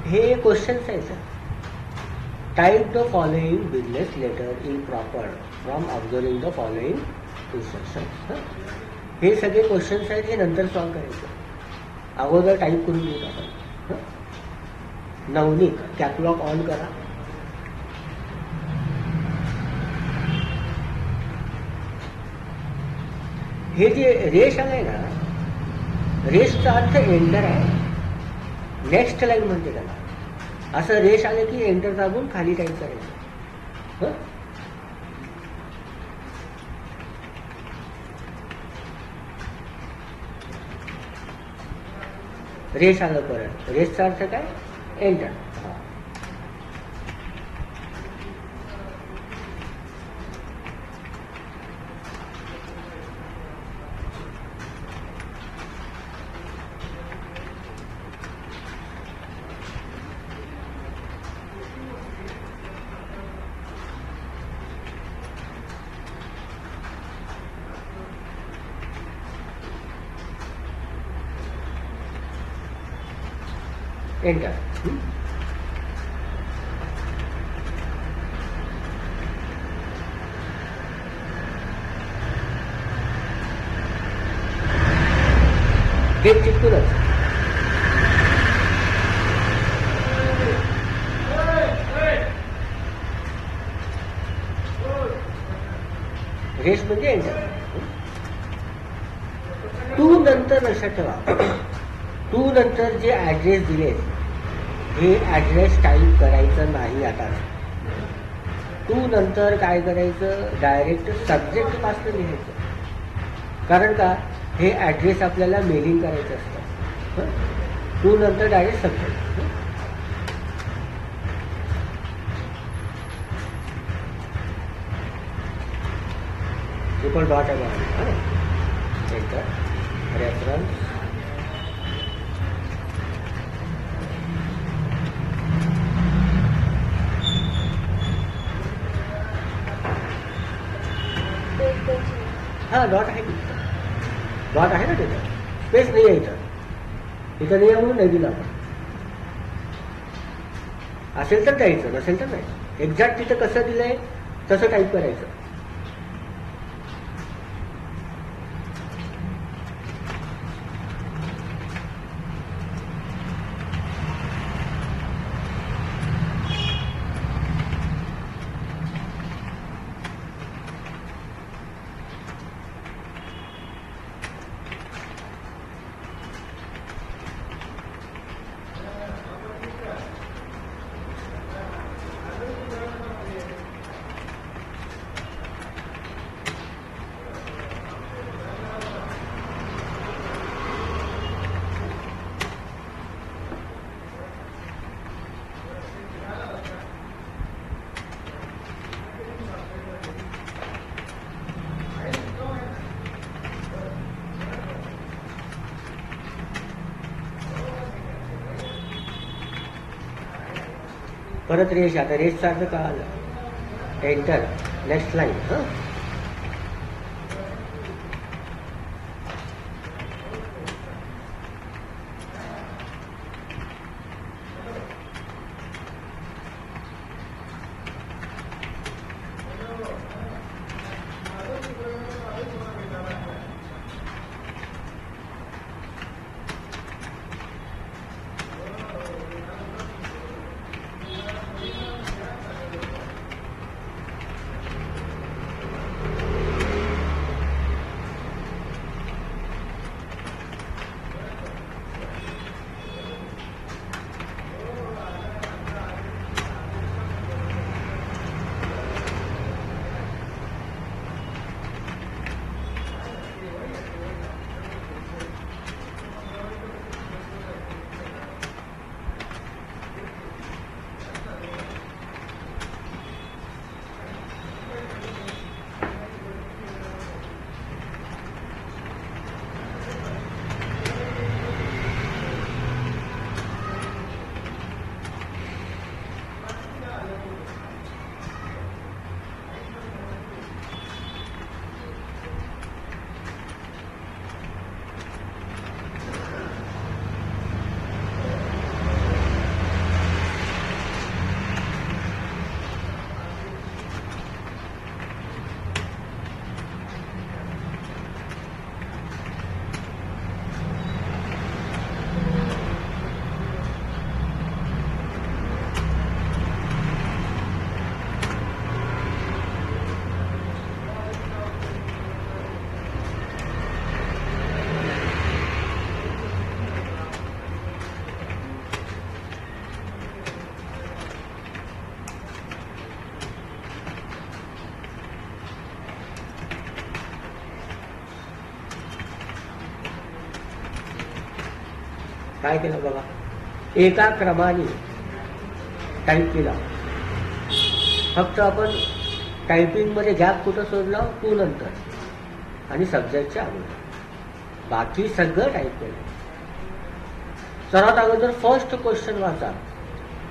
हे क्वेश्चन्स आहेत sir. Type the following business letter in proper from observing the following instruction. हे सगळे questions आहेत, हे नंतर सॉल्व करायचं. अगोदर टाईप करून घेऊ आपण. नवनीत कॅटलॉग ऑन करा. हे जे रेश आलंय ना, रेशचा अर्थ एंटर आहे. नेक्स्ट लाईन म्हणते त्याला. असं रेश आलं की एंटर दाबून खाली टाईप करायचं. रेश आलं परत. रेशचा अर्थ काय? एंटर. एंटर. डेट चिटकूनच. रेश म्हणजे एंटर. टू नंतर लक्षात ठेवा, टू नंतर जे ॲड्रेस दिले हे ॲड्रेस टाईप करायचं नाही. आता टू नंतर काय करायचं? डायरेक्ट सब्जेक्ट पासून लिहायचं. कारण का? हे ॲड्रेस आपल्याला मेलिंग करायचं असतं. टू नंतर डायरेक्ट सब्जेक्ट. ट्रिपल डॉट आहे बघा. एंटर. रेफरन्स. हा डॉट आहे तिथं. डॉट आहे ना तिथं. स्पेस नाही आहे इथं. इथं नाही आहे म्हणून नाही दिलं आपण. असेल तर द्यायचं, नसेल तर नाही. एक्झॅक्ट तिथं कसं दिलंय तसं टाईप करायचं. परत रेश. आता रेशचा अर्थ कळालं. एंटर. Next line. काय केलं बघा, एका क्रमाने टाईप केला. फक्त आपण टायपिंगमध्ये गॅप कुठं सोडला, टू नंतर आणि सब्जेक्टच्या अगोदर. बाकी सगळं टाईप केलं. सर्वात अगोदर फर्स्ट क्वेश्चन वाचा.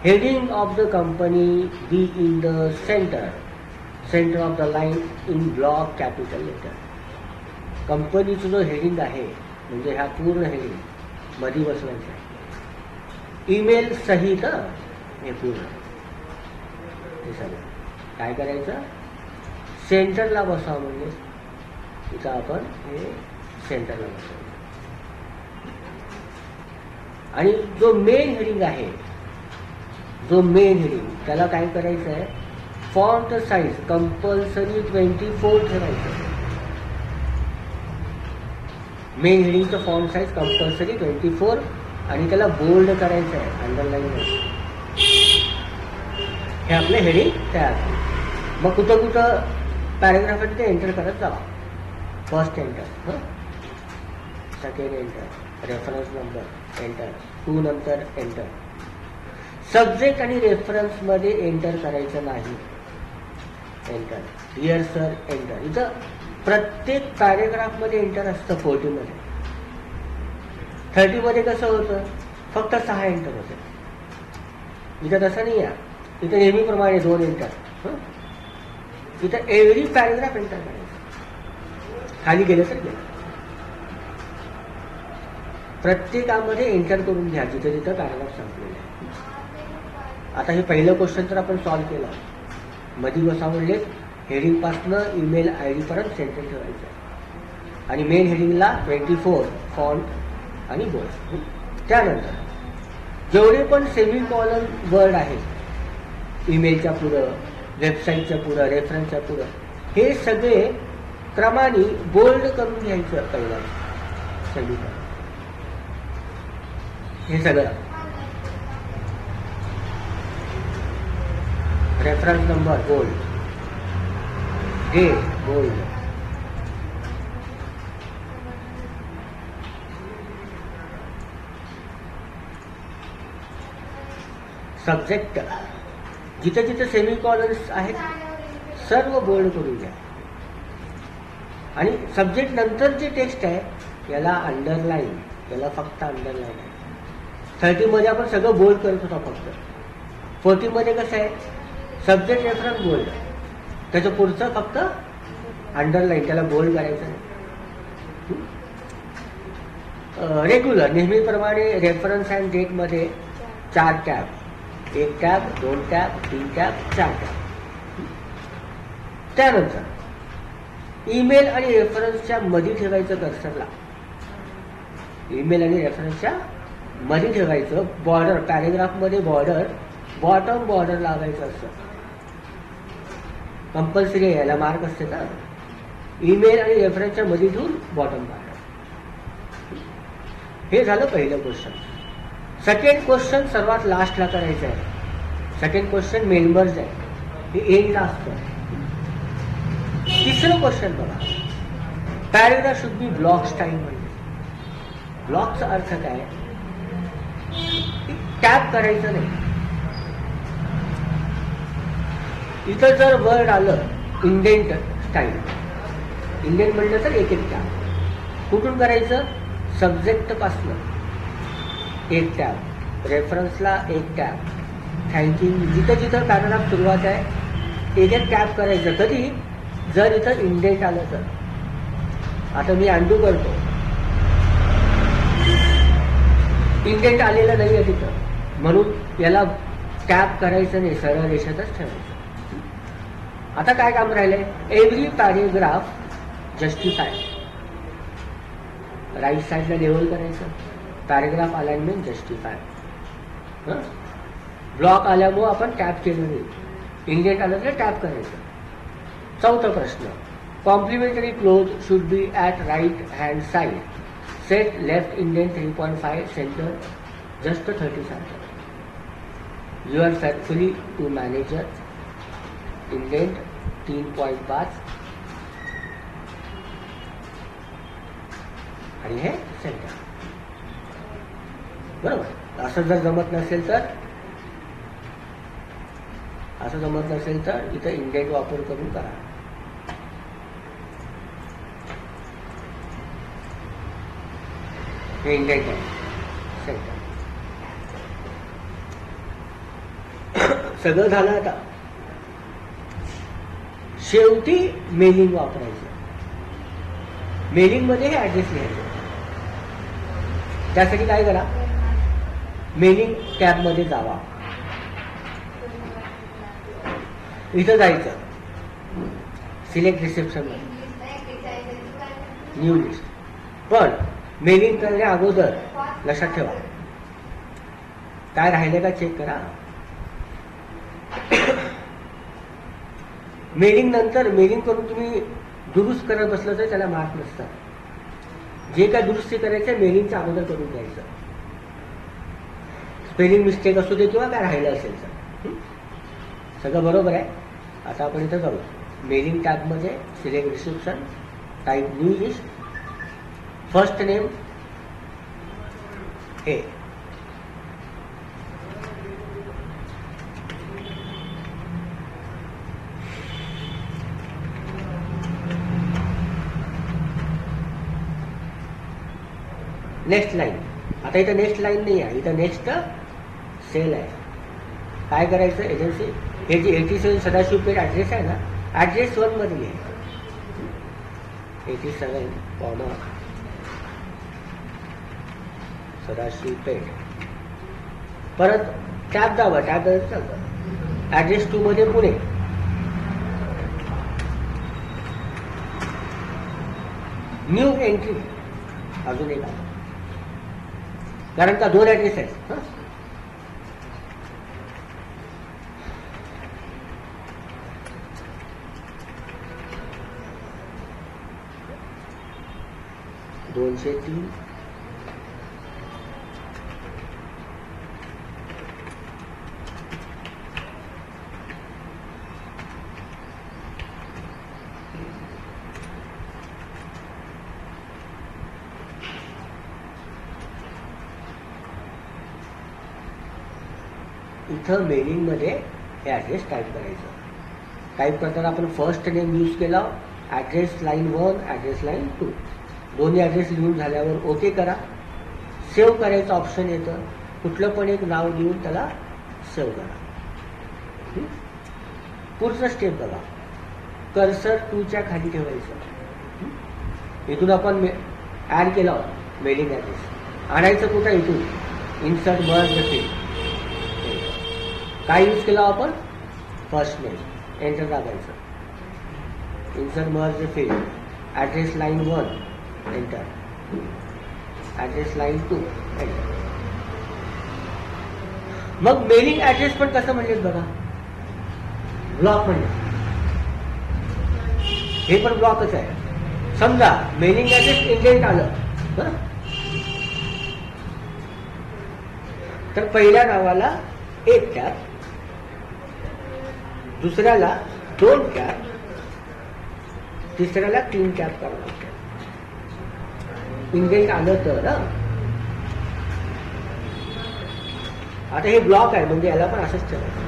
Heading of the company be in the centre of the line in block capital letter. कंपनीचं जो हेडिंग आहे म्हणजे ह्या पूर्ण हेडिंग मध्ये बसवायचं आहे. ईमेल सहित हे पूर्ण हे सगळं काय करायचं, सेंटरला बसवा. म्हणजे इथं आपण हे सेंटरला बसवायचं. आणि जो मेन हेडिंग आहे, जो मेन हेडिंग त्याला काय करायचं आहे, फॉन्ट साईज कंपल्सरी 24 ठेवायचं. मेन हेडिंगचं फॉन्ट साईज कंपल्सरी 24 आणि त्याला बोल्ड करायचं आहे, अंडरलाईन. हे आपलं हेडिंग तयार झालं. मग कुठं पॅरेग्राफ ते एंटर करत जावा. First enter, second enter, reference number enter, 2 नंतर एंटर. सब्जेक्ट आणि रेफरन्समध्ये एंटर करायचं नाही. एंटर. Here sir enter. इथं प्रत्येक पॅरेग्राफमध्ये एंटर असतं. 40 मध्ये. 30 मध्ये कसं होतं, फक्त 6 एंटर होते. इथं तसं नाही आहे. इथं नेहमीप्रमाणे 2 एंटर. इथं एव्हरी पॅरेग्राफ एंटर करायचं. खाली गेलं तर गेलं. प्रत्येकामध्ये एंटर करून घ्या जिथे जिथं पॅरेग्राफ संपलेलं आहे. आता हे पहिलं क्वेश्चन तर आपण सॉल्व्ह केलं. मध्ये बसा म्हणजे हेडिंगपासनं ईमेल आय डी पर्यंत सेंटर ठेवायचं आणि मेन हेडिंगला 24 फॉन्ट आणि बोल्ड. त्यानंतर जेवढे पण सेमीकॉलन वर्ड आहेत ईमेलच्या पुढं, वेबसाईटच्या पुढं, रेफरन्सच्या पुढं, हे सगळे क्रमाने बोल्ड करून घ्यायचं. पहिला सेमीकॉलन हे सगळं. Reference number bold, date bold, subject जिथे जिथे सेमीकॉलन्स आहेत सर्व बोल्ड करून घ्या. आणि सब्जेक्ट नंतर जे टेक्स्ट आहे याला अंडरलाईन, याला फक्त अंडरलाईन आहे. 30 मध्ये आपण सगळं बोल्ड करत होतो फक्त. 40 मध्ये कसं आहे, सब्जेक्ट रेफरन्स बोल्ड, त्याचं पुढचं फक्त अंडरलाईन, त्याला बोल्ड करायचं नाही. रेग्युलर नेहमीप्रमाणे रेफरन्स अँड डेटमध्ये 4 tab, 1 tab, 2 tab, 3 tab, 4 tab. त्यानंतर ईमेल आणि रेफरन्सच्या मध्ये ठेवायचं कर्सरला. ईमेल आणि रेफरन्सच्या मध्ये ठेवायचं. बॉर्डर पॅरेग्राफमध्ये बॉर्डर, बॉटम बॉर्डर लावायचं असतं. कंपल्सरी आहे, याला मार्क असते ना. ईमेल आणि रेफरन्सच्या मध्ये ठेवून बॉटम बॉर्डर. हे झालं पहिलं क्वेश्चन. सेकंड क्वेश्चन सर्वात लास्टला करायचं आहे. सेकंड क्वेश्चन मेंबर्स आहे, हे एंडला असतं. तिसरं क्वेश्चन बघा, paragraph should be block style. म्हणजे ब्लॉकचा अर्थ काय, टॅप करायचं नाही. इथं जर वर्ड आलं इंडेंट स्टाईल, इंडेंट म्हणलं तर एक टॅप. कुठून करायचं, सब्जेक्ट पासनं 1 टॅब, रेफरन्सला 1 टॅब, थँकिंग जिथं जिथं पॅरेग्राफ सुरुवात आहे 1 टॅब करायचं. कधी, जर इथं इंडेंट आलं तर. आता मी अंडू करतो, इंडेंट आलेलं नाही आहे तिथं, म्हणून याला टॅप करायचं नाही, सरळ रेषेतच ठेवायचं. आता काय काम राहिलंय, एव्हरी पॅरेग्राफ जस्टिफाय. राईट साईडला लेवल करायचं, पॅरेग्राफ अलाइनमेंट जस्टिफाय. ब्लॉक आल्यामुळं आपण टॅप केलं नाही, इंडेंट आलं तर टॅप करायचं. चौथा प्रश्न, complimentary close should be at right hand side. Set left indent 3.5, centre just 30 centre. You are faithfully to manager, indent 3.5 आणि हे सेंटर. बरोबर. असं जर जमत नसेल तर इथं इंडेंट वापर करून करा. हे इंडेंट आहे सेंटर. सगळं झालं. आता शेवटी मेलिंग वापरायचं. मेलिंग मध्ये हे ऍड्रेस लिहायचे. त्यासाठी काय करा, मेलिंग टॅबमध्ये जावा. इथं जायचं, सिलेक्ट रिसेप्शन मध्ये न्यू लिस्ट. पण मेलिंग करण्या अगोदर लक्षात ठेवा, काय राहिले का चेक करा. मेलिंग नंतर मेलिंग करून तुम्ही दुरुस्त करत बसलं तर त्याला मार्क नसतात. जे काय दुरुस्ती करायचं मेलिंगच्या अगोदर करून द्यायचं. स्पेलिंग मिस्टेक असू दे किंवा काय राहिलं असेल तर सगळं बरोबर आहे. आता आपण इथं जाऊ. मेलिंग टॅबमध्ये select reception, type new list, first name हे. Next line. आता इथं नेक्स्ट लाईन नाही आहे, इथं नेक्स्ट सेल आहे. काय करायचं, एजन्सी हे जे 87 सदाशिव पेठ ऍड्रेस आहे ना, ऍड्रेस 1 मध्ये लिहायचं. 87 सदाशिव पेठ. परत टॅब दाबा, टॅब दाबा चालतं. ऍड्रेस 2 मध्ये पुणे. न्यू एंट्री अजून एक आहे, कारण का 2 ऍड्रेस आहेत. 203 इथं मेलिंग मध्ये हे ऍड्रेस टाईप करायचं. टाईप करताना आपण फर्स्ट नेम यूज केला, ऍड्रेस लाईन 1, ऍड्रेस लाईन 2. दोन्ही ऍड्रेस लिहून झाल्यावर ओके करा. सेव्ह करायचं ऑप्शन येतं. कुठलं पण एक नाव देऊन त्याला सेव्ह करा. पुढचं स्टेप बघा, कर्सर 2 च्या खाली ठेवायचं. इथून आपण ऍड केला मेलिंग ऍड्रेस, आणायचं कुठं, इथून इन्सर्ट मर्ज फील्ड. काय यूज केला आपण, फर्स्ट नेम, एंटर दाबायचं. Insert merge field, address line 1 enter, address line 2 enter. मग मेलिंग ऍड्रेस पण कसं म्हणजे बघा, ब्लॉक म्हणजे हे पण ब्लॉकच आहे. समजा मेलिंग ऍड्रेस इंडेंट आलं बरं, तर पहिल्या नावाला 1 टॅब, दुसऱ्याला 2 टॅब, तिसऱ्याला 3 टॅब करावं. इंडेंट आलं तर. आता हे ब्लॉक आहे म्हणजे याला पण असंच ठेवायचं.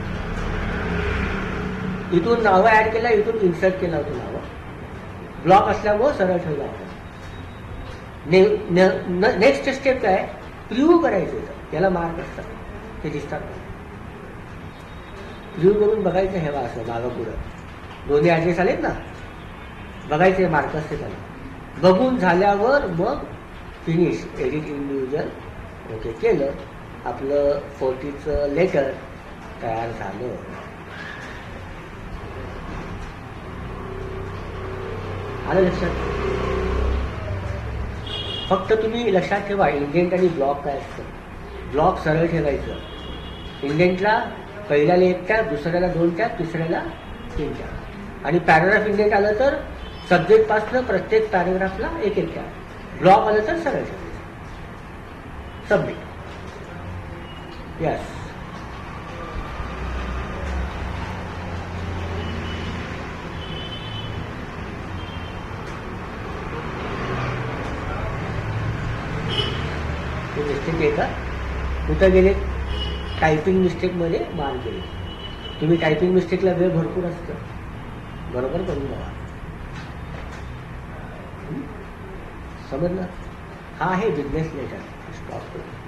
इथून नावं ऍड केला, इथून इन्सर्ट केलं होतं नावं. ब्लॉक असल्यामुळं सरळ ठेवला होता. नेक्स्ट स्टेप काय, प्रिव्ह्यू करायचं. याला मार्क असतात, ते दिसतात. प्रिव्ह्यू करून बघायचं हेवा असं मागं पुढं दोन्ही ऍड्रेस आलेत ना, बघायचे मार्क असते त्याला. बघून झाल्यावर मग फिनिश, एडिट इंडिव्हिज्युअल ओके केलं, आपलं 40चं लेटर तयार झालं. आलं लक्षात. फक्त तुम्ही लक्षात ठेवा, इंडेंट आणि ब्लॉक काय असतं. ब्लॉक सरळ ठेवायचं. इंडेंटला पहिल्याला 1 टॅब, दुसऱ्याला 2 टॅब, तिसऱ्याला 3 टॅब. आणि पॅराग्राफ इंडेंट आलं तर सब्जेक्ट पासून प्रत्येक पॅराग्राफला 1 टॅब. ब्लॉक आलं तर सरळ ठेवायचं. सबमिट. यस. मिस्टेक आहे का? कुठं गेले? टायपिंग मिस्टेकमध्ये मार गेले. तुम्ही टायपिंग मिस्टेकला वेळ भरपूर असतं, बरोबर करून बघा. समजलं? हा आहे बिझनेस लेटर. स्टॉप करू.